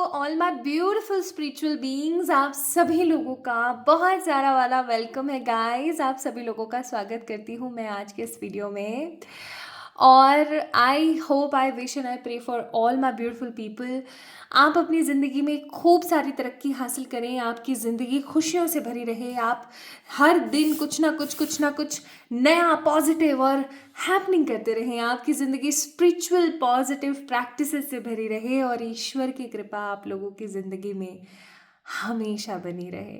All my beautiful spiritual beings, आप सभी लोगों का बहुत सारा वाला वेलकम है गाइस। आप सभी लोगों का स्वागत करती हूँ मैं आज के इस वीडियो में। और I hope, I wish and I pray for all my beautiful people. आप अपनी ज़िंदगी में खूब सारी तरक्की हासिल करें, आपकी ज़िंदगी खुशियों से भरी रहे, आप हर दिन कुछ ना कुछ नया पॉजिटिव और हैपनिंग करते रहें, आपकी ज़िंदगी स्पिरिचुअल पॉजिटिव प्रैक्टिसेस से भरी रहे और ईश्वर की कृपा आप लोगों की ज़िंदगी में हमेशा बनी रहे।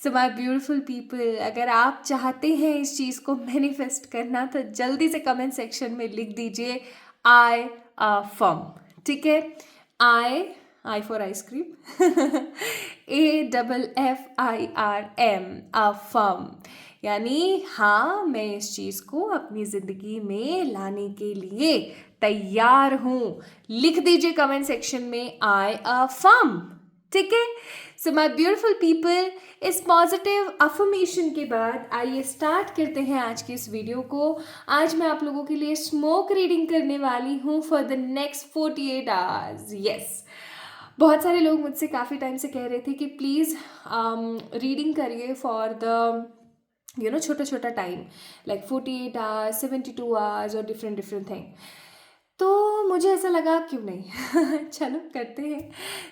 सो माय ब्यूटीफुल पीपल, अगर आप चाहते हैं इस चीज़ को मैनिफेस्ट करना तो जल्दी से कमेंट सेक्शन में लिख दीजिए आई अफर्म। ठीक है, I for ice cream AFFIRM affirm, यानी हाँ, मैं इस चीज़ को अपनी ज़िंदगी में लाने के लिए तैयार हूँ। लिख दीजिए कमेंट सेक्शन में आई अफर्म। ठीक है, सो माय ब्यूटीफुल पीपल, इस पॉजिटिव अफर्मेशन के बाद आइए स्टार्ट करते हैं आज की इस वीडियो को। आज मैं आप लोगों के लिए स्मोक रीडिंग करने वाली हूँ for the next 48 hours. Yes, बहुत सारे लोग मुझसे काफ़ी टाइम से कह रहे थे कि प्लीज़ रीडिंग करिए फॉर द छोटा छोटा टाइम, लाइक 48 आवर्स, 72 आवर्स और डिफरेंट थिंग। तो मुझे ऐसा लगा क्यों नहीं चलो करते हैं।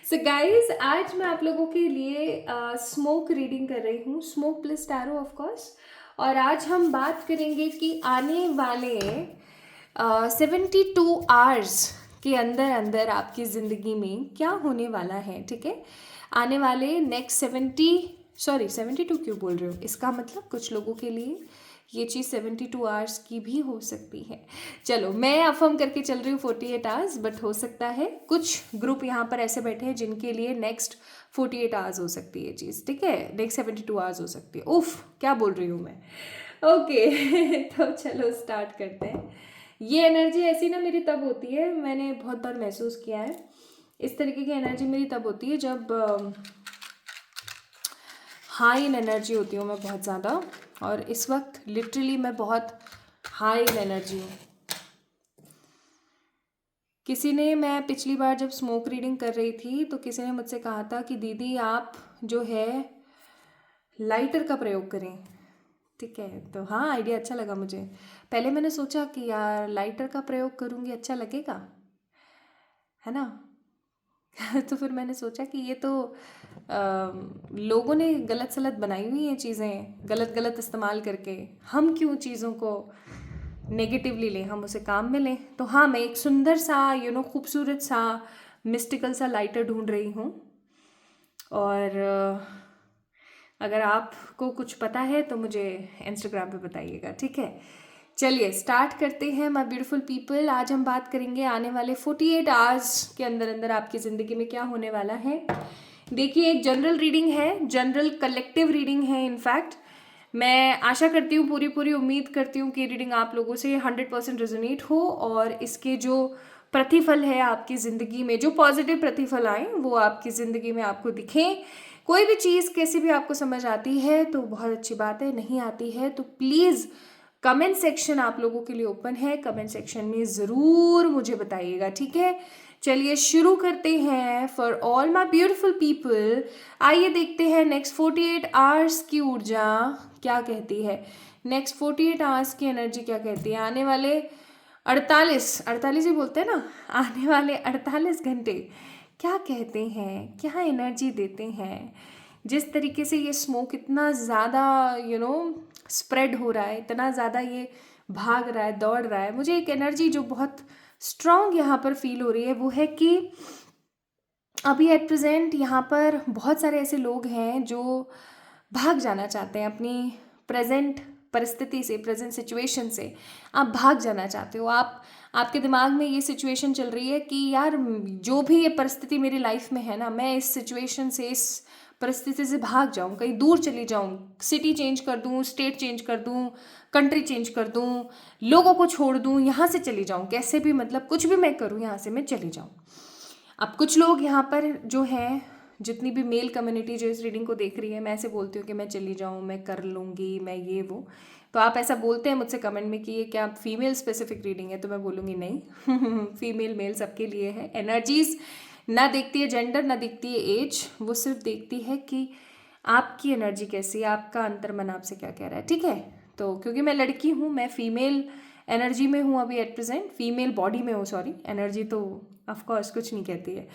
सो गाइज, आज मैं आप लोगों के लिए स्मोक रीडिंग कर रही हूँ, smoke plus tarot of course. और आज हम बात करेंगे कि आने वाले 72 आवर्स के अंदर अंदर आपकी ज़िंदगी में क्या होने वाला है। ठीक है, आने वाले नेक्स्ट 72 क्यों बोल रही हूँ, इसका मतलब कुछ लोगों के लिए ये चीज़ 72 आवर्स की भी हो सकती है। चलो, मैं अफर्म करके चल रही हूँ 48 आवर्स, बट हो सकता है कुछ ग्रुप यहाँ पर ऐसे बैठे हैं जिनके लिए नेक्स्ट 48 आवर्स हो सकती है चीज़। ठीक है, नेक्स्ट 72 आवर्स हो सकती है। उफ, क्या बोल रही हूँ मैं। ओके तो चलो स्टार्ट करते हैं। ये एनर्जी ऐसी ना मेरी तब होती है, मैंने बहुत बार महसूस किया है, इस तरीके की एनर्जी मेरी तब होती है जब हाई इन एनर्जी होती हूँ मैं बहुत ज़्यादा। और इस वक्त लिटरली मैं बहुत हाई इन एनर्जी हूँ। किसी ने, मैं पिछली बार जब स्मोक रीडिंग कर रही थी तो किसी ने मुझसे कहा था कि दीदी आप जो है लाइटर का प्रयोग करें। ठीक है, तो हाँ, आइडिया अच्छा लगा मुझे। पहले मैंने सोचा कि यार लाइटर का प्रयोग करूँगी, अच्छा लगेगा, है ना तो फिर मैंने सोचा कि ये तो लोगों ने गलत सलत बनाई हुई हैं चीज़ें, गलत गलत इस्तेमाल करके, हम क्यों चीज़ों को नेगेटिवली लें, हम उसे काम में लें। तो हाँ, मैं एक सुंदर सा खूबसूरत सा मिस्टिकल सा लाइटर ढूंढ रही हूँ। और अगर आपको कुछ पता है तो मुझे इंस्टाग्राम पे बताइएगा। ठीक है, चलिए स्टार्ट करते हैं माय ब्यूटीफुल पीपल। आज हम बात करेंगे आने वाले 48 आवर्स के अंदर अंदर आपकी ज़िंदगी में क्या होने वाला है। देखिए, एक जनरल रीडिंग है, जनरल कलेक्टिव रीडिंग है। इनफैक्ट मैं आशा करती हूँ, पूरी उम्मीद करती हूँ कि रीडिंग आप लोगों से 100% रेजोनेट हो और इसके जो प्रतिफल है आपकी ज़िंदगी में, जो पॉजिटिव प्रतिफल आए वो आपकी ज़िंदगी में आपको दिखें। कोई भी चीज़ कैसी भी आपको समझ आती है तो बहुत अच्छी बात है, नहीं आती है तो प्लीज़ कमेंट सेक्शन आप लोगों के लिए ओपन है, कमेंट सेक्शन में ज़रूर मुझे बताइएगा। ठीक है, चलिए शुरू करते हैं। For all my beautiful people, आइए देखते हैं नेक्स्ट 48 आवर्स की ऊर्जा क्या कहती है, नेक्स्ट 48 आवर्स की एनर्जी क्या कहती है। आने वाले 48 ही बोलते हैं ना, आने वाले 48 घंटे क्या कहते हैं, क्या एनर्जी देते हैं। जिस तरीके से ये स्मोक इतना ज़्यादा स्प्रेड हो रहा है, इतना ज़्यादा ये भाग रहा है, दौड़ रहा है, मुझे एक एनर्जी जो बहुत स्ट्रॉन्ग यहाँ पर फील हो रही है वो है कि अभी एट प्रेजेंट यहाँ पर बहुत सारे ऐसे लोग हैं जो भाग जाना चाहते हैं अपनी प्रेजेंट परिस्थिति से, प्रेजेंट सिचुएशन से। आप भाग जाना चाहते हो, आपके दिमाग में ये सिचुएशन चल रही है कि यार जो भी ये परिस्थिति मेरी लाइफ में है ना, मैं इस सिचुएशन से, इस परिस्थिति से भाग जाऊँ, कहीं दूर चली जाऊँ, सिटी चेंज कर दूँ, स्टेट चेंज कर दूँ, कंट्री चेंज कर दूँ, लोगों को छोड़ दूँ, यहाँ से चली जाऊँ, कैसे भी, मतलब कुछ भी मैं करूँ, यहाँ से मैं चली जाऊँ। अब कुछ लोग यहाँ पर जो हैं, जितनी भी मेल कम्युनिटी जो इस रीडिंग को देख रही है, मैं ऐसे बोलती हूँ कि मैं चली जाऊँ, मैं कर लूँगी, मैं ये वो, तो आप ऐसा बोलते हैं मुझसे कमेंट में कि ये क्या फीमेल स्पेसिफिक रीडिंग है, तो मैं बोलूँगी नहीं फीमेल मेल सबके लिए है। एनर्जीज ना देखती है जेंडर, ना देखती है एज, वो सिर्फ देखती है कि आपकी एनर्जी कैसी है, आपका अंतर्मन आपसे क्या कह रहा है, ठीक है। तो क्योंकि मैं लड़की हूँ, मैं फीमेल एनर्जी में हूँ अभी एट प्रेजेंट, फीमेल बॉडी में हूँ, सॉरी, एनर्जी तो ऑफकोर्स कुछ नहीं कहती है,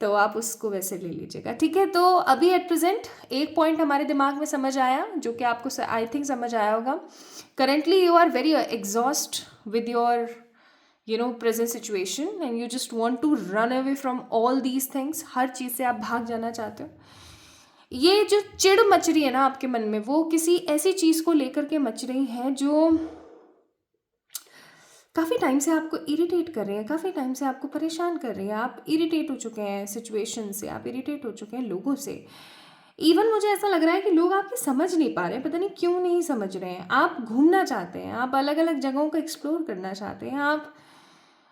तो आप उसको वैसे ले लीजिएगा, ठीक है। तो अभी एट प्रेजेंट एक पॉइंट हमारे दिमाग में समझ आया, जो कि आपको आई थिंक समझ आया होगा। Currently you are very exhaust with your present situation and you just want to run away from all these things. हर चीज़ से आप भाग जाना चाहते हो। ये जो चिड़ मच रही है ना आपके मन में, वो किसी ऐसी चीज़ को लेकर के मच रही है जो काफ़ी टाइम से आपको इरिटेट कर रही है, काफ़ी टाइम से आपको परेशान कर रही है। आप इरिटेट हो चुके हैं सिचुएशन से, आप इरिटेट हो चुके हैं लोगों से। इवन मुझे ऐसा लग रहा है कि लोग आपकी समझ नहीं पा रहे हैं, पता नहीं क्यों नहीं समझ रहे हैं। आप घूमना चाहते हैं, आप अलग अलग जगहों को एक्सप्लोर करना चाहते हैं, आप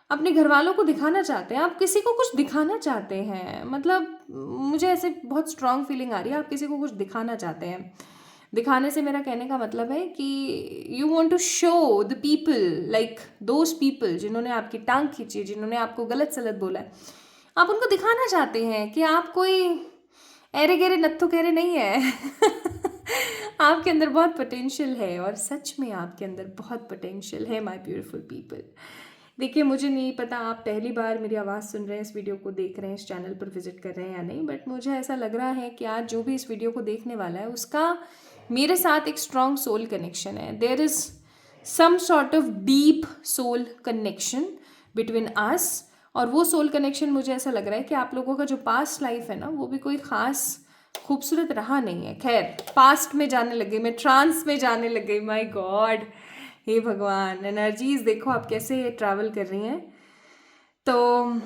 अपने घर वालों को दिखाना चाहते हैं, आप किसी को कुछ दिखाना चाहते हैं। मतलब मुझे ऐसे बहुत स्ट्रांग फीलिंग आ रही है, आप किसी को कुछ दिखाना चाहते हैं। दिखाने से मेरा कहने का मतलब है कि you want to show the people, like those people जिन्होंने आपकी टांग खींची, जिन्होंने आपको गलत सलत बोला है, आप उनको दिखाना चाहते हैं कि आप कोई ऐरे गहरे नत्थु कहरे नहीं है। आपके अंदर बहुत पोटेंशियल है, और सच में आपके अंदर बहुत पोटेंशियल है माय ब्यूटीफुल पीपल। देखिए, मुझे नहीं पता आप पहली बार मेरी आवाज़ सुन रहे हैं, इस वीडियो को देख रहे हैं, इस चैनल पर विजिट कर रहे हैं या नहीं, बट मुझे ऐसा लग रहा है कि आज जो भी इस वीडियो को देखने वाला है उसका मेरे साथ एक स्ट्रॉन्ग सोल कनेक्शन है। There is some sort of deep soul connection between us, और वो सोल कनेक्शन मुझे ऐसा लग रहा है कि आप लोगों का जो पास्ट लाइफ है ना, वो भी कोई ख़ास खूबसूरत रहा नहीं है। खैर, पास्ट में जाने लगे, मैं ट्रांस में जाने लग गई, माय गॉड, हे भगवान, एनर्जीज देखो आप कैसे ट्रैवल कर रही हैं। तो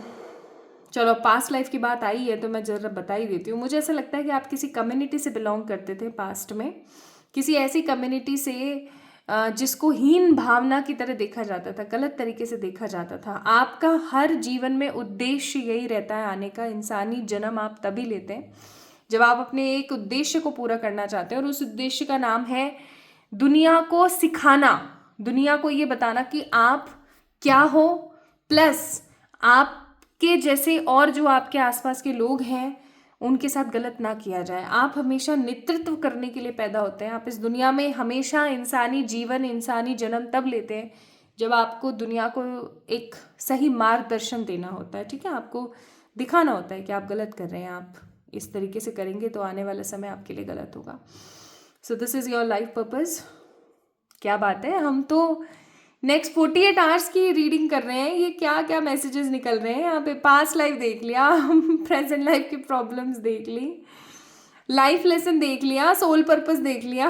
चलो, पास्ट लाइफ की बात आई है तो मैं ज़रा बता ही देती हूँ। मुझे ऐसा लगता है कि आप किसी कम्युनिटी से बिलोंग करते थे पास्ट में, किसी ऐसी कम्युनिटी से जिसको हीन भावना की तरह देखा जाता था, गलत तरीके से देखा जाता था। आपका हर जीवन में उद्देश्य यही रहता है आने का। इंसानी जन्म आप तभी लेते हैं जब आप अपने एक उद्देश्य को पूरा करना चाहते हैं, और उस उद्देश्य का नाम है दुनिया को सिखाना, दुनिया को ये बताना कि आप क्या हो, प्लस आपके जैसे और जो आपके आसपास के लोग हैं उनके साथ गलत ना किया जाए। आप हमेशा नेतृत्व करने के लिए पैदा होते हैं। आप इस दुनिया में हमेशा इंसानी जीवन, इंसानी जन्म तब लेते हैं जब आपको दुनिया को एक सही मार्गदर्शन देना होता है, ठीक है। आपको दिखाना होता है कि आप गलत कर रहे हैं, आप इस तरीके से करेंगे तो आने वाला समय आपके लिए गलत होगा। So this is your life purpose. क्या बात है, हम तो नेक्स्ट 48 आवर्स की रीडिंग कर रहे हैं। ये क्या क्या मैसेजेस निकल रहे हैं यहाँ पे। पास्ट लाइफ देख लिया, प्रेजेंट लाइफ की प्रॉब्लम्स देख ली, लाइफ लेसन देख लिया, सोल पर्पस देख लिया।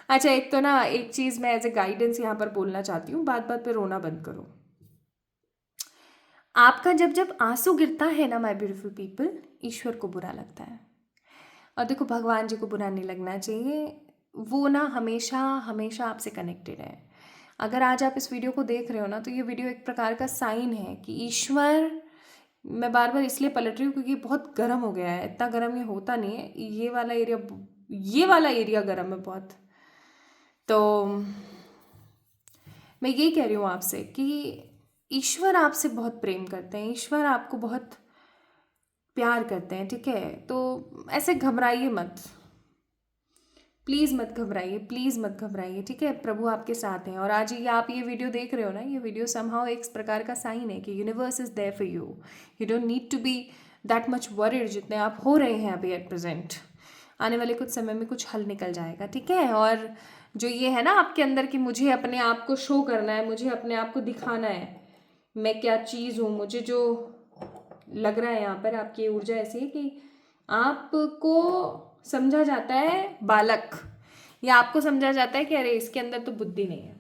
अच्छा, एक तो ना एक चीज़ मैं एज ए गाइडेंस यहाँ पर बोलना चाहती हूँ, बात बात पे रोना बंद करो। आपका जब जब आंसू गिरता है ना माय ब्यूटीफुल पीपल, ईश्वर को बुरा लगता है। और देखो, भगवान जी को बुरा नहीं लगना चाहिए, वो ना हमेशा हमेशा आपसे कनेक्टेड है। अगर आज आप इस वीडियो को देख रहे हो ना, तो ये वीडियो एक प्रकार का साइन है कि ईश्वर, मैं बार बार इसलिए पलट रही हूँ क्योंकि बहुत गर्म हो गया है। इतना गर्म ये होता नहीं है, ये वाला एरिया गर्म है बहुत। तो मैं ये कह रही हूँ आपसे कि ईश्वर आपसे बहुत प्रेम करते हैं, ईश्वर आपको बहुत प्यार करते हैं, ठीक है। तो ऐसे घबराइए मत, प्लीज़ मत घबराइए, प्लीज़ मत घबराइए, ठीक है। प्रभु आपके साथ हैं। और आज ये आप ये वीडियो देख रहे हो ना, ये वीडियो समहाउ एक प्रकार का साइन है कि universe is there for you. You don't need to be that much worried जितने आप हो रहे हैं अभी एट प्रेजेंट। आने वाले कुछ समय में कुछ हल निकल जाएगा, ठीक है। और जो ये है ना आपके अंदर कि मुझे अपने आप को शो करना है, मुझे अपने आप को दिखाना है मैं क्या चीज़ हूँ, मुझे जो लग रहा है यहाँ पर आपकी ऊर्जा ऐसी है कि आपको समझा जाता है बालक, या आपको समझा जाता है कि अरे इसके अंदर तो बुद्धि नहीं है,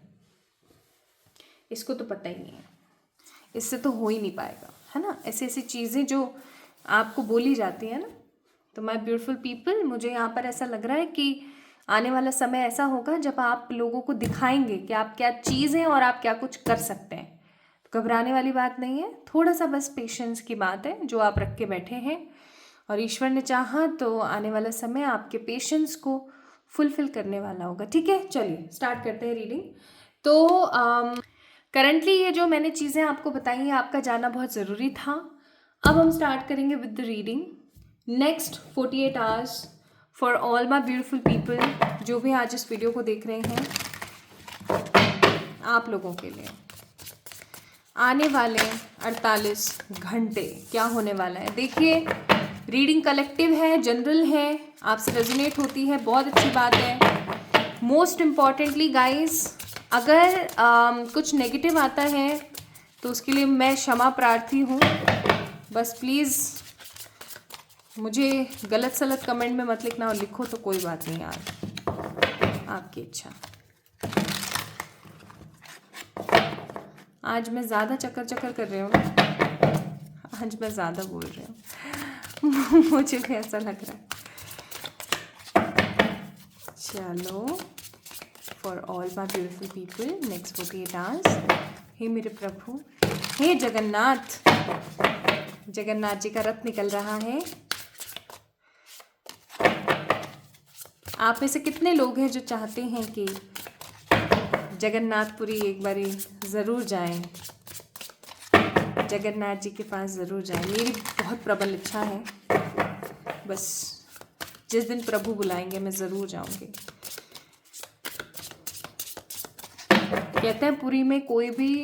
इसको तो पता ही नहीं है, इससे तो हो ही नहीं पाएगा, है ना। ऐसी ऐसी चीज़ें जो आपको बोली जाती है ना। तो माय ब्यूटीफुल पीपल, मुझे यहाँ पर ऐसा लग रहा है कि आने वाला समय ऐसा होगा जब आप लोगों को दिखाएंगे कि आप क्या चीज़ हैं और आप क्या कुछ कर सकते हैं। तो घबराने वाली बात नहीं है, थोड़ा सा बस पेशेंस की बात है जो आप रख के बैठे हैं, और ईश्वर ने चाहा तो आने वाला समय आपके पेशेंस को फुलफिल करने वाला होगा, ठीक है। चलिए स्टार्ट करते हैं रीडिंग। तो करंटली ये जो मैंने चीज़ें आपको बताई हैं, आपका जानना बहुत ज़रूरी था। अब हम स्टार्ट करेंगे with the reading. Next 48 hours for all my beautiful people जो भी आज इस वीडियो को देख रहे हैं, आप लोगों के लिए आने वाले 48 घंटे क्या होने वाला है। देखिए, रीडिंग कलेक्टिव है, जनरल है, आपसे रेजोनेट होती है, बहुत अच्छी बात है। मोस्ट इम्पॉर्टेंटली गाइस, अगर कुछ नेगेटिव आता है तो उसके लिए मैं क्षमा प्रार्थी हूँ। बस प्लीज़ मुझे गलत सलत कमेंट में मत लिखना, और लिखो तो कोई बात नहीं यार, आपकी इच्छा। आज मैं ज़्यादा चक्कर चक्कर कर रही हूँ, आज मैं ज़्यादा बोल रही हूँ मुझे भी ऐसा लग रहा है। चलो, for all my beautiful people next 48 hours. हे मेरे प्रभु, हे जगन्नाथ, जगन्नाथ जी का रथ निकल रहा है। आप में से कितने लोग हैं जो चाहते हैं कि जगन्नाथपुरी एक बारी ज़रूर जाएं, जगन्नाथ जी के पास ज़रूर जाएं। मेरी बहुत प्रबल इच्छा है, बस जिस दिन प्रभु बुलाएंगे मैं ज़रूर जाऊंगी। कहते हैं पुरी में कोई भी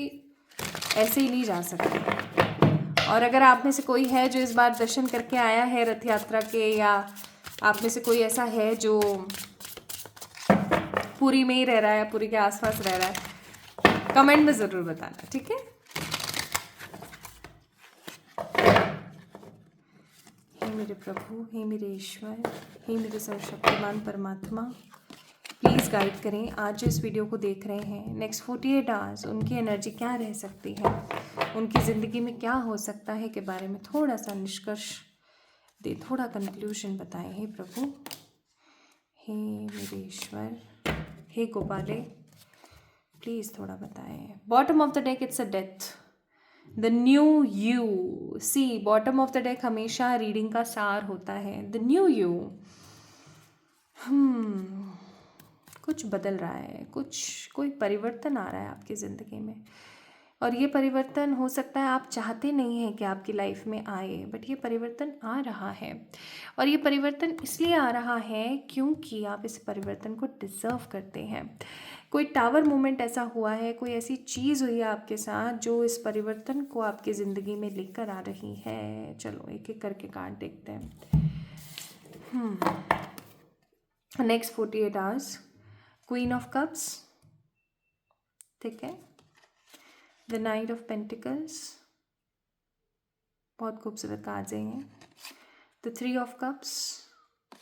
ऐसे ही नहीं जा सकता, और अगर आप में से कोई है जो इस बार दर्शन करके आया है रथ यात्रा के, या आप में से कोई ऐसा है जो पुरी में ही रह रहा है, पुरी के आसपास रह रहा है, कमेंट में ज़रूर बताना, ठीक है। हे मेरे प्रभु, हे मेरे ईश्वर, हे मेरे सर्वशक्तिमान परमात्मा, प्लीज़ गाइड करें आज जो इस वीडियो को देख रहे हैं। नेक्स्ट 48 आवर्स उनकी एनर्जी क्या रह सकती है, उनकी ज़िंदगी में क्या हो सकता है के बारे में थोड़ा सा निष्कर्ष दे, थोड़ा कंक्लूजन बताएं। हे प्रभु, हे मेरे ईश्वर, हे गोपाले, प्लीज़ थोड़ा बताएं। Bottom of the deck it's a death, the new you. See, bottom of the deck हमेशा रीडिंग का सार होता है। द न्यू यू, कुछ बदल रहा है, कोई परिवर्तन आ रहा है आपकी ज़िंदगी में, और ये परिवर्तन हो सकता है आप चाहते नहीं हैं कि आपकी लाइफ में आए, बट ये परिवर्तन आ रहा है। और ये परिवर्तन इसलिए आ रहा है क्योंकि आप इस परिवर्तन को डिज़र्व करते हैं। कोई टावर मोमेंट ऐसा हुआ है, कोई ऐसी चीज़ हुई है आपके साथ जो इस परिवर्तन को आपकी ज़िंदगी में लेकर आ रही है। चलो एक एक करके कार्ड देखते हैं। Next 48 hours, queen of cups, ठीक है, द नाइट ऑफ पेंटिकल्स, बहुत खूबसूरत कार्ड्स हैं ये, the 3 of cups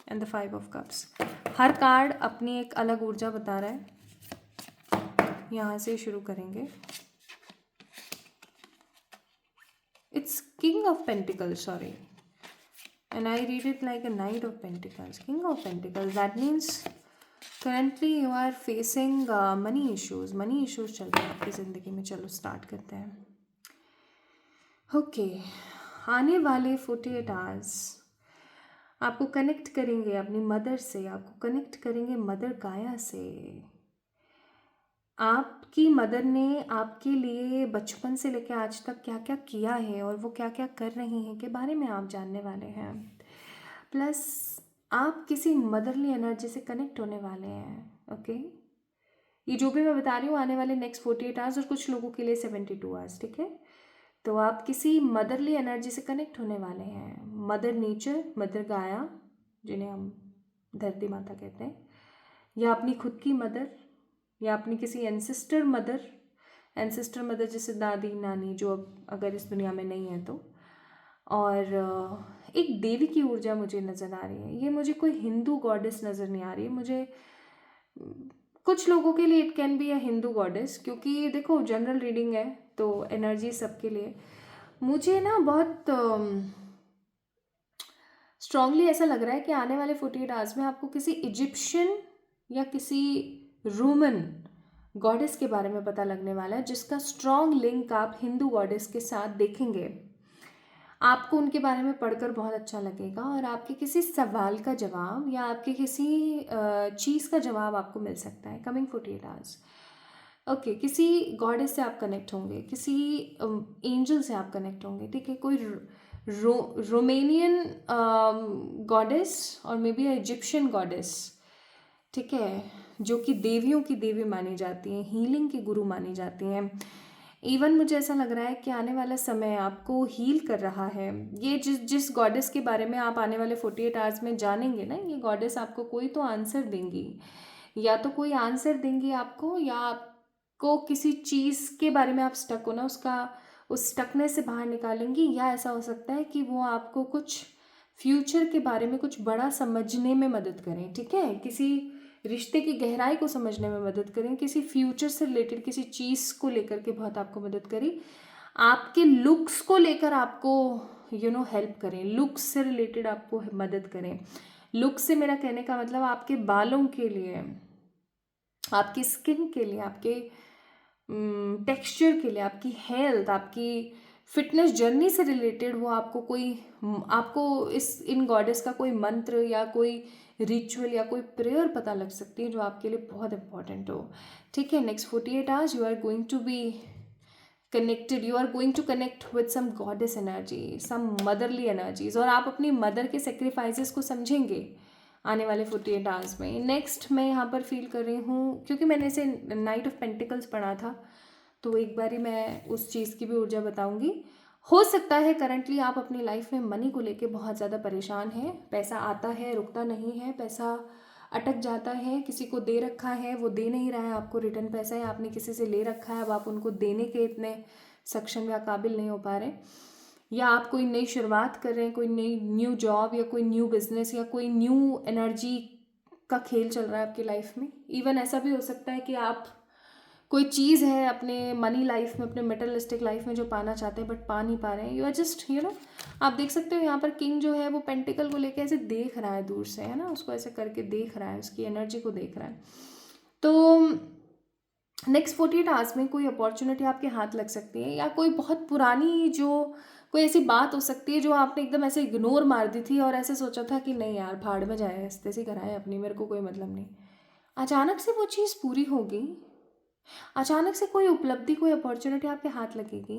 and the 5 of cups. Her card अपनी एक अलग ऊर्जा बता रहा है। यहाँ से शुरू करेंगे। It's king of pentacles, sorry, and I read it like a knight of pentacles, king of pentacles. That means currently you are facing money issues चल रहे हैं आपकी ज़िंदगी में। चलो स्टार्ट करते हैं। ओके, आने वाले 48 आवर्स आपको कनेक्ट करेंगे अपनी मदर से, आपको कनेक्ट करेंगे मदर गाया से। आपकी मदर ने आपके लिए बचपन से लेकर आज तक क्या क्या किया है और वो क्या क्या कर रही हैं के बारे में आप जानने वाले हैं। प्लस आप किसी मदरली एनर्जी से कनेक्ट होने वाले हैं। ओके, ये जो भी मैं बता रही हूँ आने वाले नेक्स्ट 48 आवर्स, और कुछ लोगों के लिए 72 आवर्स, ठीक है। तो आप किसी मदरली एनर्जी से कनेक्ट होने वाले हैं। मदर नेचर, मदर गाया जिन्हें हम धरती माता कहते हैं, या अपनी खुद की मदर, या अपनी किसी एंसेस्टर मदर जैसे दादी नानी जो अब अगर इस दुनिया में नहीं है तो। और एक देवी की ऊर्जा मुझे नज़र आ रही है। ये मुझे कोई हिंदू गॉडेस नज़र नहीं आ रही है। मुझे कुछ लोगों के लिए it can be a Hindu goddess, क्योंकि देखो जनरल रीडिंग है तो एनर्जी सबके लिए। मुझे ना बहुत स्ट्रांगली ऐसा लग रहा है कि आने वाले 48 आवर्स में आपको किसी इजिप्शियन या किसी रोमन गॉडेस के बारे में पता लगने वाला है, जिसका स्ट्रॉन्ग लिंक आप हिंदू गॉडेस के साथ देखेंगे। आपको उनके बारे में पढ़कर बहुत अच्छा लगेगा, और आपके किसी सवाल का जवाब या आपके किसी चीज़ का जवाब आपको मिल सकता है कमिंग 48 आवर्स। ओके, किसी गॉडेस से आप कनेक्ट होंगे, किसी एंजल से आप कनेक्ट होंगे, ठीक है। कोई रोमेनियन गॉडेस और मे बी इजिप्शियन गॉडेस, ठीक है, जो कि देवियों की देवी मानी जाती हैं, हीलिंग की गुरु मानी जाती हैं। इवन मुझे ऐसा लग रहा है कि आने वाला समय आपको हील कर रहा है। ये जिस गॉडेस के बारे में आप आने वाले 48 आवर्स में जानेंगे ना, ये गॉडेस आपको कोई तो आंसर देंगी, या तो कोई आंसर देंगी आपको, या आपको किसी चीज़ के बारे में आप स्टक हो ना, उस स्टकनेस से बाहर निकालेंगी, या ऐसा हो सकता है कि वो आपको कुछ फ्यूचर के बारे में कुछ बड़ा समझने में मदद करें, ठीक है, किसी रिश्ते की गहराई को समझने में मदद करें, किसी फ्यूचर से रिलेटेड किसी चीज़ को लेकर के बहुत आपको मदद करी, आपके लुक्स को लेकर आपको हेल्प करें, लुक्स से रिलेटेड आपको मदद करें। लुक्स से मेरा कहने का मतलब आपके बालों के लिए, आपकी स्किन के लिए, आपके टेक्सचर के लिए, आपकी हेल्थ, आपकी फिटनेस जर्नी से रिलेटेड वो आपको इन गॉडेस का कोई मंत्र या कोई रिचुअल या कोई प्रेयर पता लग सकती है जो आपके लिए बहुत इंपॉर्टेंट हो, ठीक है। Next 48 hours you are going to be connected, you are going to connect with some goddess energy, some motherly energies, और आप अपनी मदर के सेक्रीफाइसेस को समझेंगे आने वाले 48 आवर्स में। नेक्स्ट मैं यहाँ पर फील कर रही हूँ, क्योंकि मैंने इसे नाइट ऑफ पेंटिकल्स पढ़ा था, तो एक बारी मैं उस चीज़ की भी ऊर्जा बताऊंगी। हो सकता है करंटली आप अपनी लाइफ में मनी को लेके बहुत ज़्यादा परेशान हैं, पैसा आता है रुकता नहीं है, पैसा अटक जाता है, किसी को दे रखा है वो दे नहीं रहा है आपको रिटर्न पैसा, है आपने किसी से ले रखा है, अब आप उनको देने के इतने सक्षम या काबिल नहीं हो पा रहे, या आप कोई नई शुरुआत कर रहे हैं, कोई नई न्यू जॉब या कोई न्यू बिजनेस या कोई न्यू एनर्जी का खेल चल रहा है आपकी लाइफ में। इवन ऐसा भी हो सकता है कि आप कोई चीज़ है अपने मनी लाइफ में, अपने मेटलिस्टिक लाइफ में जो पाना चाहते हैं बट पा नहीं पा रहे हैं, यू आर जस्ट आप देख सकते हो यहाँ पर किंग जो है वो पेंटिकल को लेके ऐसे देख रहा है दूर से, है ना, उसको ऐसे करके देख रहा है, उसकी एनर्जी को देख रहा है। तो नेक्स्ट 48 आवर्स में कोई अपॉर्चुनिटी आपके हाथ लग सकती है, या कोई बहुत पुरानी कोई ऐसी बात हो सकती है जो आपने एकदम ऐसे इग्नोर मार दी थी और ऐसे सोचा था कि नहीं यार भाड़ में जाए, हंसते से कराए अपनी, मेरे को कोई मतलब नहीं, अचानक से वो चीज़ पूरी होगी, अचानक से कोई उपलब्धि, कोई अपॉर्चुनिटी आपके हाथ लगेगी,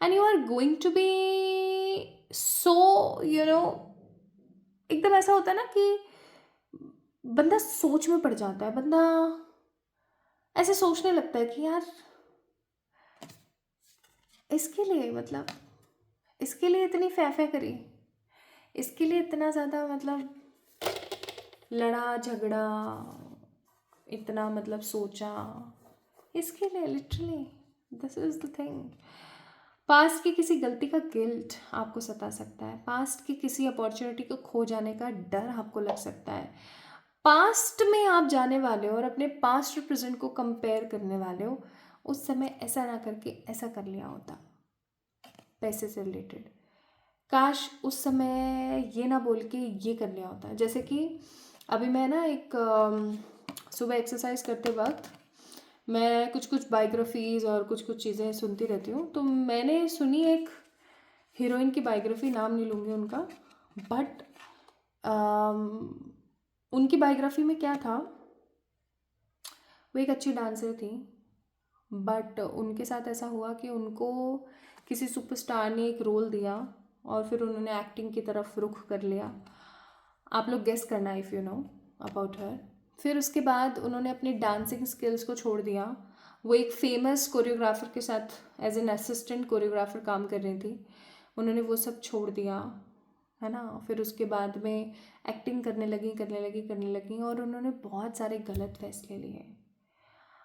and you are going to be so एकदम ऐसा होता है ना कि बंदा सोच में पड़ जाता है, बंदा ऐसे सोचने लगता है कि यार इसके लिए इसके लिए इतनी फैफे करी, इसके लिए इतना ज़्यादा लड़ा झगड़ा, इतना सोचा इसके लिए, literally this is the thing. Past की किसी गलती का गिल्ट आपको सता सकता है, पास्ट की किसी अपॉर्चुनिटी को खो जाने का डर आपको लग सकता है, पास्ट में आप जाने वाले हो और अपने पास्ट और प्रेजेंट को कंपेयर करने वाले हो, उस समय ऐसा ना करके ऐसा कर लिया होता पैसे से रिलेटेड, काश उस समय ये ना बोल के ये कर लिया होता। जैसे कि अभी मैं ना एक सुबह एक्सरसाइज करते वक्त मैं कुछ बायोग्राफीज़ और कुछ चीज़ें सुनती रहती हूँ, तो मैंने सुनी एक हीरोइन की बायोग्राफी, नाम नहीं लूँगी उनका, बट उनकी बायोग्राफी में क्या था, वो एक अच्छी डांसर थी, बट उनके साथ ऐसा हुआ कि उनको किसी सुपरस्टार ने एक रोल दिया और फिर उन्होंने एक्टिंग की तरफ रुख कर लिया। आप लोग गेस करना if you know about her. फिर उसके बाद उन्होंने अपनी डांसिंग स्किल्स को छोड़ दिया, वो एक फेमस कोरियोग्राफर के साथ एज एन असिस्टेंट कोरियोग्राफर काम कर रही थी, उन्होंने वो सब छोड़ दिया, है ना। फिर उसके बाद में एक्टिंग करने लगी और उन्होंने बहुत सारे गलत फैसले लिए।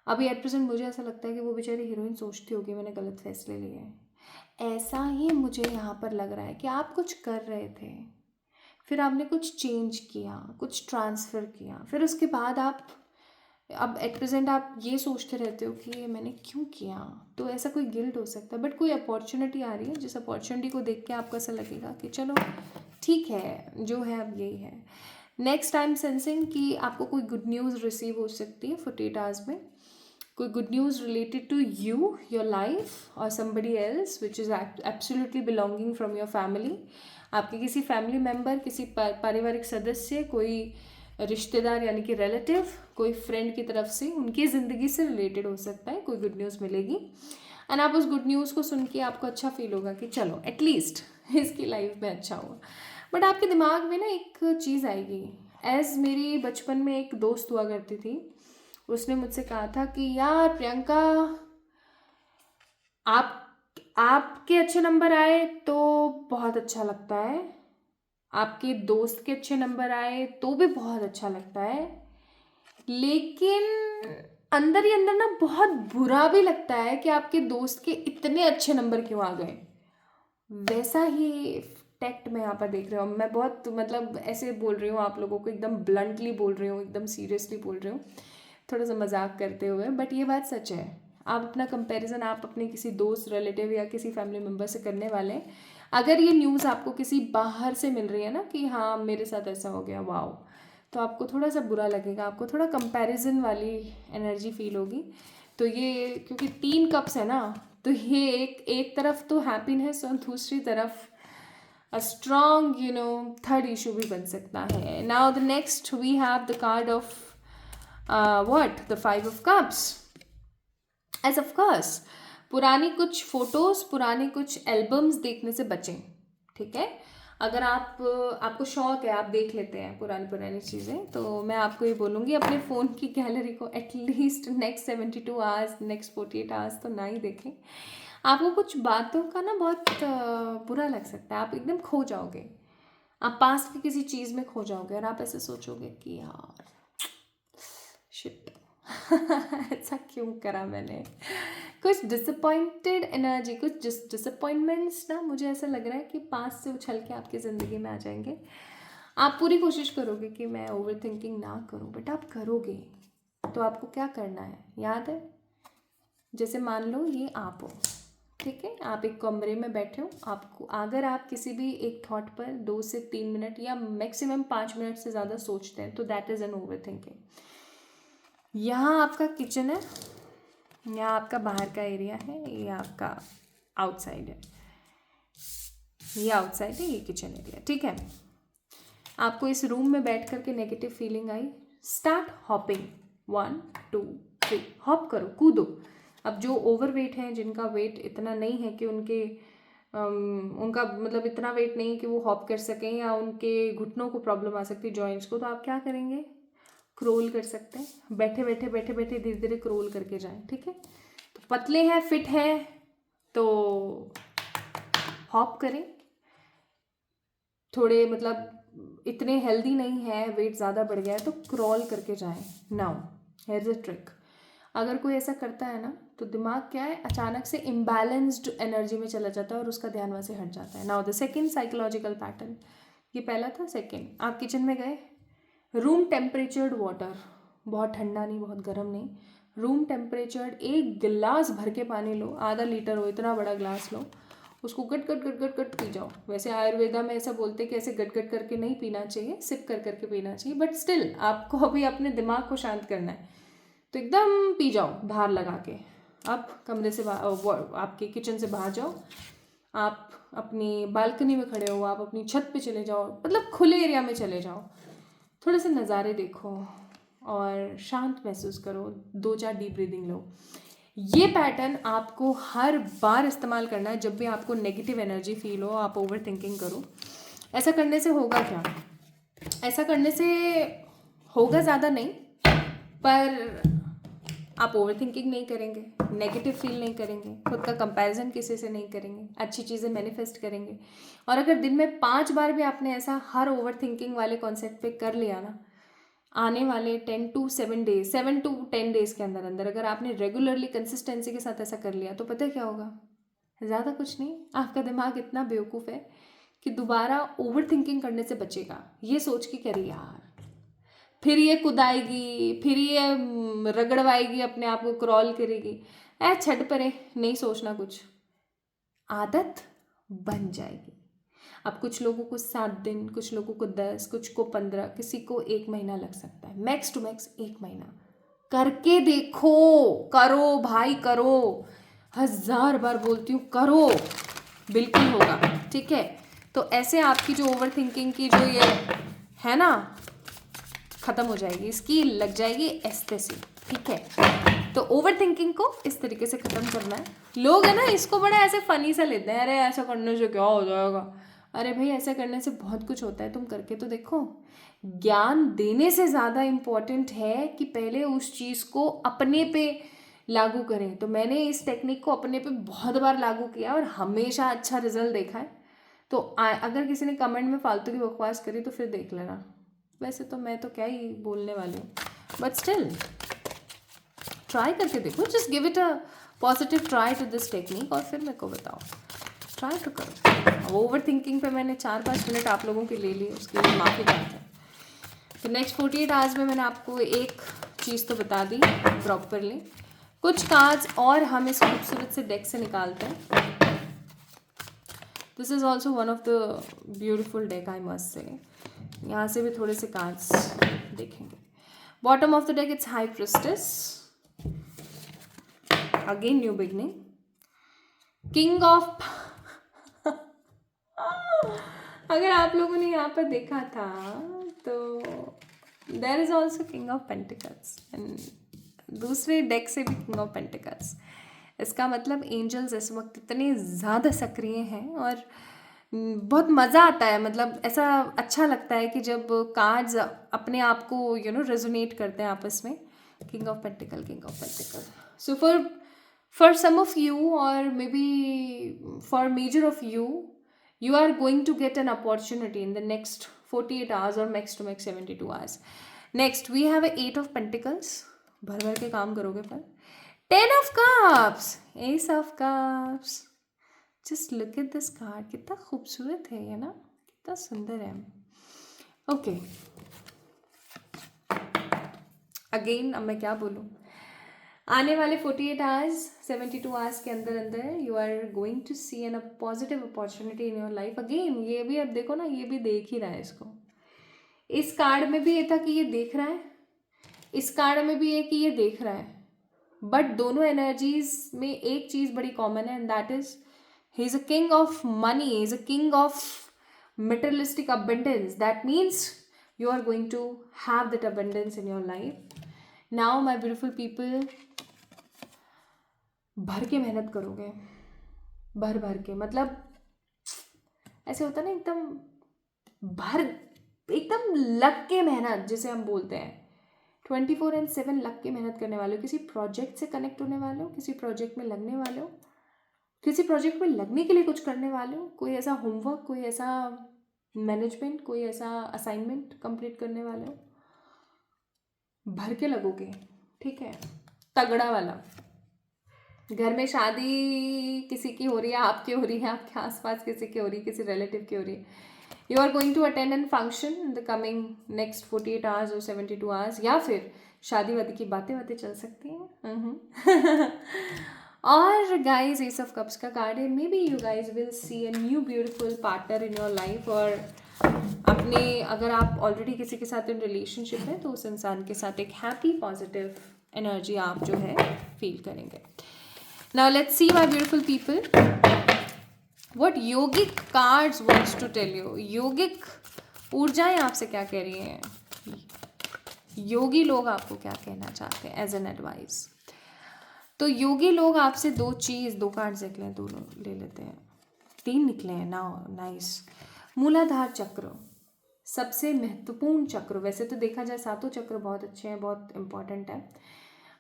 अभी एट प्रेजेंट मुझे ऐसा लगता है कि वो बेचारी हीरोइन सोचती होगी मैंने गलत फैसले लिए हैं। ऐसा ही मुझे यहाँ पर लग रहा है कि आप कुछ कर रहे थे, फिर आपने कुछ चेंज किया, कुछ ट्रांसफ़र किया, फिर उसके बाद अब एट प्रेजेंट आप ये सोचते रहते हो कि ये मैंने क्यों किया, तो ऐसा कोई गिल्ट हो सकता है। बट कोई अपॉर्चुनिटी आ रही है जिस अपॉर्चुनिटी को देख के आपको ऐसा लगेगा कि चलो ठीक है जो है अब यही है। नेक्स्ट टाइम सेंसिंग कि आपको कोई गुड न्यूज़ रिसीव हो सकती है 48 आवर्स में, कोई good news related to you, your life और somebody else which is absolutely belonging from your family. आपके किसी फैमिली मेम्बर, किसी पारिवारिक सदस्य, कोई रिश्तेदार यानी कि रिलेटिव, कोई फ्रेंड की तरफ से, उनकी ज़िंदगी से रिलेटेड हो सकता है, कोई गुड न्यूज़ मिलेगी। एंड आप उस गुड न्यूज़ को सुन के आपको अच्छा फील होगा कि चलो एटलीस्ट इसकी लाइफ में अच्छा हुआ। बट आपके दिमाग में ना एक चीज़ आएगी, एज मेरी बचपन में एक दोस्त हुआ करती थी, उसने मुझसे कहा था कि यार प्रियंका, आप आपके अच्छे नंबर आए तो बहुत अच्छा लगता है, आपके दोस्त के अच्छे नंबर आए तो भी बहुत अच्छा लगता है, लेकिन अंदर ही अंदर ना बहुत बुरा भी लगता है कि आपके दोस्त के इतने अच्छे नंबर क्यों आ गए। वैसा ही टैक्ट मैं यहाँ पर देख रही हूँ। मैं बहुत मतलब ऐसे बोल रही हूँ आप लोगों को, एकदम ब्लंटली बोल रही हूँ, एकदम सीरियसली बोल रही हूँ, थोड़ा सा मजाक करते हुए, बट ये बात सच है। आप अपना कंपैरिजन आप अपने किसी दोस्त, रिलेटिव या किसी फैमिली मेम्बर से करने वाले हैं, अगर ये न्यूज़ आपको किसी बाहर से मिल रही है ना कि हाँ मेरे साथ ऐसा हो गया, वाओ, तो आपको थोड़ा सा बुरा लगेगा, आपको थोड़ा कंपैरिजन वाली एनर्जी फील होगी। तो ये क्योंकि 3 कप्स है ना, तो ये एक तरफ तो हैप्पीनेस और दूसरी तरफ a strong third issue भी बन सकता है। Now the next we have the card of what, the 5 of cups, as of course पुरानी कुछ फोटोज, पुरानी कुछ एल्बम्स देखने से बचें, ठीक है। अगर आपको शौक है, आप देख लेते हैं पुरानी पुरानी चीज़ें, तो मैं आपको ये बोलूँगी अपने फ़ोन की गैलरी को at least next 72 hours, next 48 hours तो ना ही देखें। आपको कुछ बातों का ना बहुत बुरा लग सकता है, आप एकदम खो जाओगे, आप पास्ट की किसी चीज़ में खो जाओगे और आप ऐसे सोचोगे कि यार शिट ऐसा क्यों करा मैंने। कुछ डिसअपॉइंटेड एनर्जी, कुछ डिसअपॉइंटमेंट्स ना, मुझे ऐसा लग रहा है कि पास्ट से उछल के आपकी ज़िंदगी में आ जाएंगे। आप पूरी कोशिश करोगे कि मैं ओवर थिंकिंग ना करूं, बट आप करोगे। तो आपको क्या करना है याद है, जैसे मान लो ये आप हो, ठीक है, आप एक कमरे में बैठे हो, आपको अगर आप किसी भी एक थॉट पर 2 से 3 मिनट या मैक्सिमम 5 मिनट से ज़्यादा सोचते हैं तो that is an over thinking. यहाँ आपका किचन है, यहाँ आपका बाहर का एरिया है, ये आपका आउटसाइड है, ये आउटसाइड है, ये किचन एरिया, ठीक है। आपको इस रूम में बैठ कर के नेगेटिव फीलिंग आई, स्टार्ट हॉपिंग, 1 2 3, हॉप करो, कूदो। अब जो ओवरवेट हैं, जिनका वेट इतना नहीं है कि उनका मतलब इतना वेट नहीं है कि वो हॉप कर सकें, या उनके घुटनों को प्रॉब्लम आ सकती है, जॉइंट्स को, तो आप क्या करेंगे, क्रोल कर सकते हैं, बैठे बैठे बैठे बैठे धीरे धीरे क्रोल करके जाएं, ठीक है। तो पतले हैं, फिट हैं, तो हॉप करें, थोड़े मतलब इतने हेल्दी नहीं है, वेट ज़्यादा बढ़ गया है, तो क्रॉल करके जाएं। Now here is a trick, अगर कोई ऐसा करता है ना, तो दिमाग क्या है, अचानक से इम्बैलेंस्ड एनर्जी में चला जाता है और उसका ध्यान वहाँ से हट जाता है। Now the second psychological pattern, ये पहला था, सेकेंड, आप किचन में गए, रूम टेम्परेचर्ड वाटर, बहुत ठंडा नहीं बहुत गर्म नहीं, रूम टेम्परेचर्ड, एक गिलास भर के पानी लो, आधा लीटर हो, इतना बड़ा ग्लास लो, उसको गट गट गट गट गट पी जाओ। वैसे आयुर्वेदा में ऐसा बोलते हैं कि ऐसे गट गट करके नहीं पीना चाहिए, सिप कर करके पीना चाहिए, बट स्टिल आपको अभी अपने दिमाग को शांत करना है, तो एकदम पी जाओ धार लगा के। अब कमरे से आपके किचन से बाहर जाओ, आप अपनी बालकनी में खड़े हो, आप अपनी छत पे चले जाओ, मतलब खुले एरिया में चले जाओ, थोड़े से नज़ारे देखो और शांत महसूस करो, 2-4 डीप ब्रीदिंग लो। ये पैटर्न आपको हर बार इस्तेमाल करना है जब भी आपको नेगेटिव एनर्जी फील हो, आप ओवर थिंकिंग करो। ऐसा करने से होगा क्या, ऐसा करने से होगा ज़्यादा नहीं, पर आप ओवर थिंकिंग नहीं करेंगे, नेगेटिव फील नहीं करेंगे, खुद का कंपैरिजन किसी से नहीं करेंगे, अच्छी चीज़ें मैनिफेस्ट करेंगे। और अगर दिन में 5 बार भी आपने ऐसा हर ओवर थिंकिंग वाले कॉन्सेप्ट पे कर लिया ना, आने वाले 10 to 7 डेज, 7 to 10 डेज के अंदर अंदर अगर आपने रेगुलरली कंसिस्टेंसी के साथ ऐसा कर लिया, तो पता है क्या होगा, ज़्यादा कुछ नहीं, आपका दिमाग इतना बेवकूफ़ है कि दोबारा ओवर थिंकिंग करने से बचेगा। ये सोच के करिए यार, फिर ये कुदाएगी, फिर ये रगड़वाएगी, अपने आप को क्रॉल करेगी, छट परे, नहीं सोचना कुछ, आदत बन जाएगी। अब कुछ लोगों को 7 दिन, कुछ लोगों को 10, कुछ को 15, किसी को 1 महीना लग सकता है, मैक्स टू मैक्स 1 महीना करके देखो, करो भाई करो, 1000 बार बोलती हूँ करो, बिल्कुल होगा, ठीक है। तो ऐसे आपकी जो ओवर थिंकिंग की जो ये है ना, ख़त्म हो जाएगी, इसकी लग जाएगी एस्तेसी, ठीक है। तो ओवर थिंकिंग को इस तरीके से ख़त्म करना है। लोग है ना इसको बड़ा ऐसे फनी सा लेते हैं, अरे ऐसा करने से क्या हो जाएगा, अरे भाई ऐसा करने से बहुत कुछ होता है, तुम करके तो देखो। ज्ञान देने से ज़्यादा इम्पॉर्टेंट है कि पहले उस चीज़ को अपने पे लागू करें। तो मैंने इस टेक्निक को अपने पे बहुत बार लागू किया और हमेशा अच्छा रिजल्ट देखा है। तो अगर किसी ने कमेंट में फालतू की बकवास करी तो फिर देख लेना। वैसे तो मैं तो क्या ही बोलने वाली हूँ, बट स्टिल ट्राई करके देखो, just give it a positive try to this technique और फिर मेरे को बताओ, ट्राई तो करो। अब ओवर थिंकिंग पे मैंने 4-5 मिनट आप लोगों के ले लिए, उसके लिए माफ़ी चाहते हैं। तो नेक्स्ट 48 आवर्स में मैंने आपको एक चीज़ तो बता दी प्रॉपरली। कुछ कार्ड्स और हम इस खूबसूरत से डेक से निकालते हैं। This is also one of the beautiful deck, I must say. यहाँ से भी थोड़े से कार्ड्स देखेंगे। Bottom of the deck it's high priestess, again new beginning, king of अगर आप लोगों ने यहाँ पर देखा था तो there is also king of pentacles and दूसरे डेक से भी किंग ऑफ पेंटिकल्स। इसका मतलब एंजल्स इस वक्त इतने ज़्यादा सक्रिय हैं और बहुत मज़ा आता है, मतलब ऐसा अच्छा लगता है कि जब कार्ड्स अपने आप को रेजोनेट करते हैं आपस में। King of pentacle, king of pentacle. So for some of you or maybe for major of you, you are going to get an opportunity in the next 48 hours or max to max 72 hours. Next we have a 8 of pentacles, भर भर के काम करोगे पर। 10 of cups, ace of cups, just look at this card, कितना खूबसूरत है ये ना, कितना सुंदर है। ओके अगेन अब मैं क्या बोलूँ, आने वाले 48 आवर्स 72 आवर्स के अंदर अंदर you are going to see an positive opportunity in your life. Again ये भी अब देखो ना, ये भी देख ही रहा है इसको। इस कार्ड में भी ये था कि ये देख रहा है, इस कार्ड में भी ये कि ये देख रहा है, बट दोनों एनर्जीज में एक चीज़ बड़ी कॉमन है and that is he is a king of money, he is a king of materialistic abundance. That means you are going to have that abundance in your life. Now my beautiful people, भर के मेहनत करोगे, भर भर के, मतलब ऐसे होता है ना एकदम लग के मेहनत जिसे हम बोलते हैं। 24/7 लग के मेहनत करने वाले हो, किसी प्रोजेक्ट से कनेक्ट होने वाले हो, किसी प्रोजेक्ट में लगने वाले हो, किसी प्रोजेक्ट में लगने के लिए कुछ करने वाले हो, कोई ऐसा होमवर्क, कोई ऐसा मैनेजमेंट, कोई ऐसा असाइनमेंट कंप्लीट करने वाले हो, भर के लगोगे, ठीक है, तगड़ा वाला। घर में शादी किसी की हो रही है, आपकी हो रही है, आपके आसपास किसी की हो रही है, किसी रिलेटिव की हो रही है, you are going to attend an function in the coming next 48 hours और 72 आवर्स, या फिर शादी वादी की बातें चल सकती हैं। और गाइज एस ऑफ कप्स का कार्ड है, may be you guys will see a new beautiful partner in your life, और अपने अगर आप ऑलरेडी किसी के साथ इन रिलेशनशिप है तो उस इंसान के साथ एक हैप्पी पॉजिटिव एनर्जी आप जो है फील करेंगे। Now let's see my beautiful people what yogic cards wants to tell you. योगिक ऊर्जाएं आपसे क्या कह रही हैं, योगी लोग आपको क्या कहना चाहते हैं एज एन एडवाइस। तो योगी लोग आपसे दो कार्ड्स देख लें, दोनों ले लेते हैं, 3 निकले हैं ना, नाइस। मूलाधार चक्र सबसे महत्वपूर्ण चक्र, वैसे तो देखा जाए 7 चक्र बहुत अच्छे हैं, बहुत इंपॉर्टेंट है,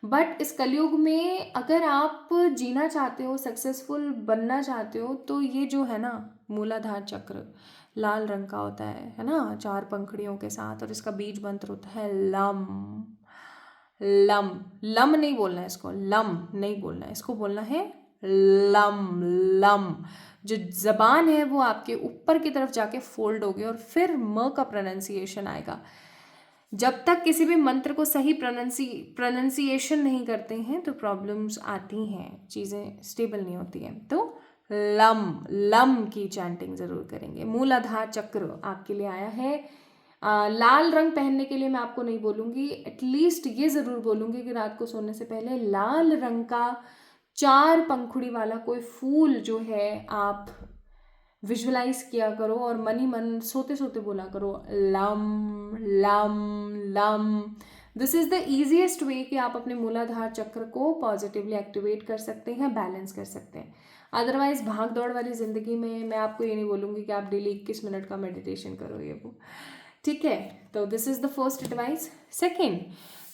बट इस कलयुग में अगर आप जीना चाहते हो, सक्सेसफुल बनना चाहते हो, तो ये जो है ना मूलाधार चक्र लाल रंग का होता है ना, 4 पंखुड़ियों के साथ, और इसका बीज मंत्र होता है लम। लम लम नहीं बोलना है इसको, लम नहीं बोलना है इसको, बोलना है लम। लम जो जबान है वो आपके ऊपर की तरफ जाके फोल्ड होगी और फिर म का प्रोनाउंसिएशन आएगा। जब तक किसी भी मंत्र को सही प्रोनाउंसिएशन नहीं करते हैं तो प्रॉब्लम्स आती हैं, चीज़ें स्टेबल नहीं होती हैं। तो लम की चैंटिंग ज़रूर करेंगे। मूलाधार चक्र आपके लिए आया है। लाल रंग पहनने के लिए मैं आपको नहीं बोलूँगी, एटलीस्ट ये ज़रूर बोलूँगी कि रात को सोने से पहले लाल रंग का 4 पंखुड़ी वाला कोई फूल जो है आप विजुअलाइज किया करो और मन ही मन सोते सोते बोला करो lump lump lump. This is the easiest way कि आप अपने मूलाधार चक्र को पॉजिटिवली एक्टिवेट कर सकते हैं, बैलेंस कर सकते हैं। अदरवाइज भाग दौड़ वाली ज़िंदगी में मैं आपको ये नहीं बोलूँगी कि आप डेली 21 मिनट का मेडिटेशन करो ये वो, ठीक है। तो this is the first advice. Second,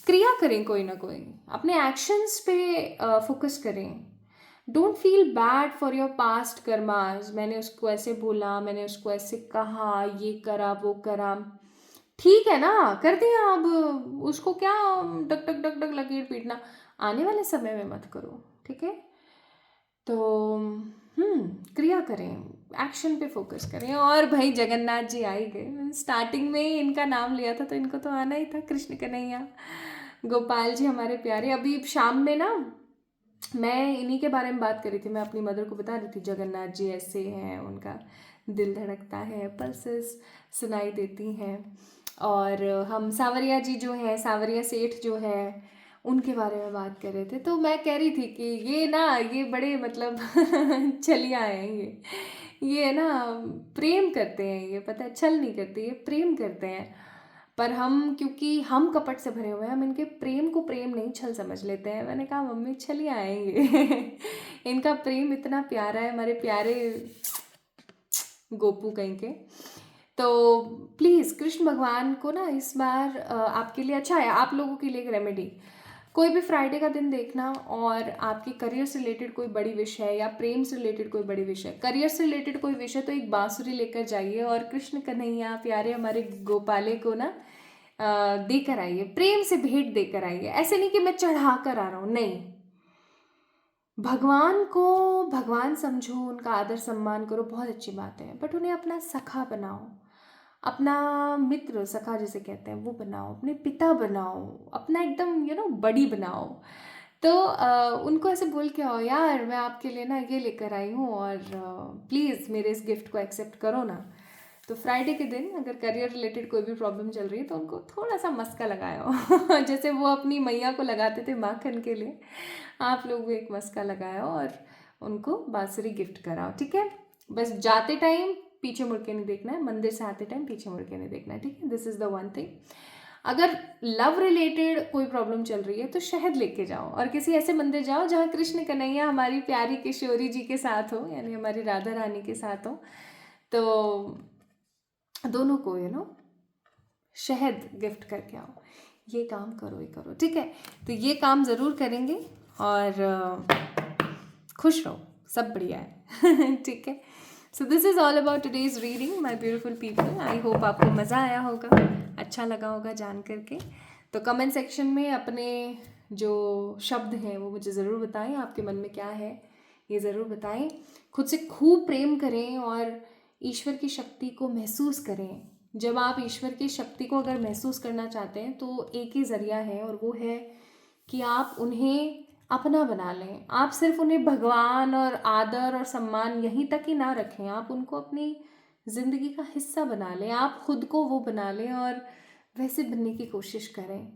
क्रिया करें कोई ना कोई, अपने एक्शंस पे फोकस करें। Don't feel bad for your past karmas, मैंने उसको ऐसे बोला, मैंने उसको ऐसे कहा, ये करा वो करा, ठीक है ना, कर दिया, अब उसको क्या डग डग डग डग लकीर पीटना, आने वाले समय में मत करो, ठीक है। तो क्रिया करें, एक्शन पे फोकस करें। और भाई जगन्नाथ जी आ ही गए, स्टार्टिंग में ही इनका नाम लिया था तो इनको तो आना ही था, कृष्ण कन्हैया गोपाल जी हमारे प्यारे। अभी शाम में ना मैं इन्हीं के बारे में बात कर रही थी, मैं अपनी मदर को बता रही थी जगन्नाथ जी ऐसे हैं, उनका दिल धड़कता है, पल्सेस सुनाई देती हैं। और हम सांवरिया जी जो है, सांवरिया सेठ जो है, उनके बारे में बात कर रहे थे। तो मैं कह रही थी कि ये ना, ये बड़े मतलब छलिया हैं ये ना प्रेम करते हैं, ये पता है, छल नहीं करते, ये प्रेम करते हैं। पर हम, क्योंकि हम कपट से भरे हुए हैं, हम इनके प्रेम को प्रेम नहीं छल समझ लेते हैं। मैंने कहा मम्मी छलिया आएंगे इनका प्रेम इतना प्यारा है, हमारे प्यारे गोपू कहीं के। तो प्लीज़ कृष्ण भगवान को ना इस बार आपके लिए अच्छा है, आप लोगों के लिए एक रेमेडी, कोई भी फ्राइडे का दिन देखना और आपके करियर से रिलेटेड कोई बड़ी विषय या प्रेम से रिलेटेड कोई बड़ी विषय, करियर से रिलेटेड कोई विषय तो एक बांसुरी लेकर जाइए और कृष्ण कन्हैया प्यारे हमारे गोपाले को ना देकर आइए, प्रेम से भेंट देकर आइए। ऐसे नहीं कि मैं चढ़ा कर आ रहा हूँ, नहीं, भगवान को भगवान समझो, उनका आदर सम्मान करो, बहुत अच्छी बात है, बट उन्हें अपना सखा बनाओ, अपना मित्र, सखा जिसे कहते हैं वो बनाओ, अपने पिता बनाओ, अपना एकदम बड़ी बनाओ। तो उनको ऐसे बोल के आओ, यार मैं आपके लिए ना ये लेकर आई हूँ और प्लीज़ मेरे इस गिफ्ट को एक्सेप्ट करो ना। तो फ्राइडे के दिन अगर करियर रिलेटेड कोई भी प्रॉब्लम चल रही है तो उनको थोड़ा सा मस्का लगाओ जैसे वो अपनी मैया को लगाते थे माखन के लिए, आप लोग भी एक मस्का लगाओ और उनको बांसुरी गिफ्ट कराओ, ठीक है। बस जाते टाइम पीछे मुड़ के नहीं देखना है, मंदिर से आते टाइम पीछे मुड़ के नहीं देखना है, ठीक है। This is the one thing. अगर लव रिलेटेड कोई प्रॉब्लम चल रही है तो शहद लेके जाओ और किसी ऐसे मंदिर जाओ जहाँ कृष्ण कन्हैया हमारी प्यारी किशोरी जी के साथ हो, यानी हमारी राधा रानी के साथ हो। तो दोनों को शहद गिफ्ट करके आओ, ये काम करो ही करो, ठीक है। तो ये काम ज़रूर करेंगे और खुश रहो, सब बढ़िया है ठीक है। So this is all about today's reading my beautiful people. I hope आपको मज़ा आया होगा, अच्छा लगा होगा जान करके। तो कमेंट सेक्शन में अपने जो शब्द हैं वो मुझे ज़रूर बताएं, आपके मन में क्या है ये ज़रूर बताएं। खुद से खूब प्रेम करें और ईश्वर की शक्ति को महसूस करें। जब आप ईश्वर की शक्ति को अगर महसूस करना चाहते हैं तो एक ही ज़रिया है और वो है कि आप उन्हें अपना बना लें। आप सिर्फ उन्हें भगवान और आदर और सम्मान यहीं तक ही ना रखें, आप उनको अपनी ज़िंदगी का हिस्सा बना लें, आप खुद को वो बना लें और वैसे बनने की कोशिश करें।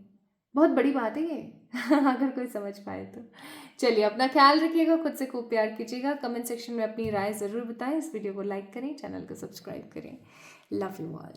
बहुत बड़ी बात है ये अगर कोई समझ पाए तो। चलिए अपना ख्याल रखिएगा, खुद से खूब प्यार कीजिएगा। कमेंट सेक्शन में अपनी राय ज़रूर बताएं, इस वीडियो को लाइक करें, चैनल को सब्सक्राइब करें। Love you all.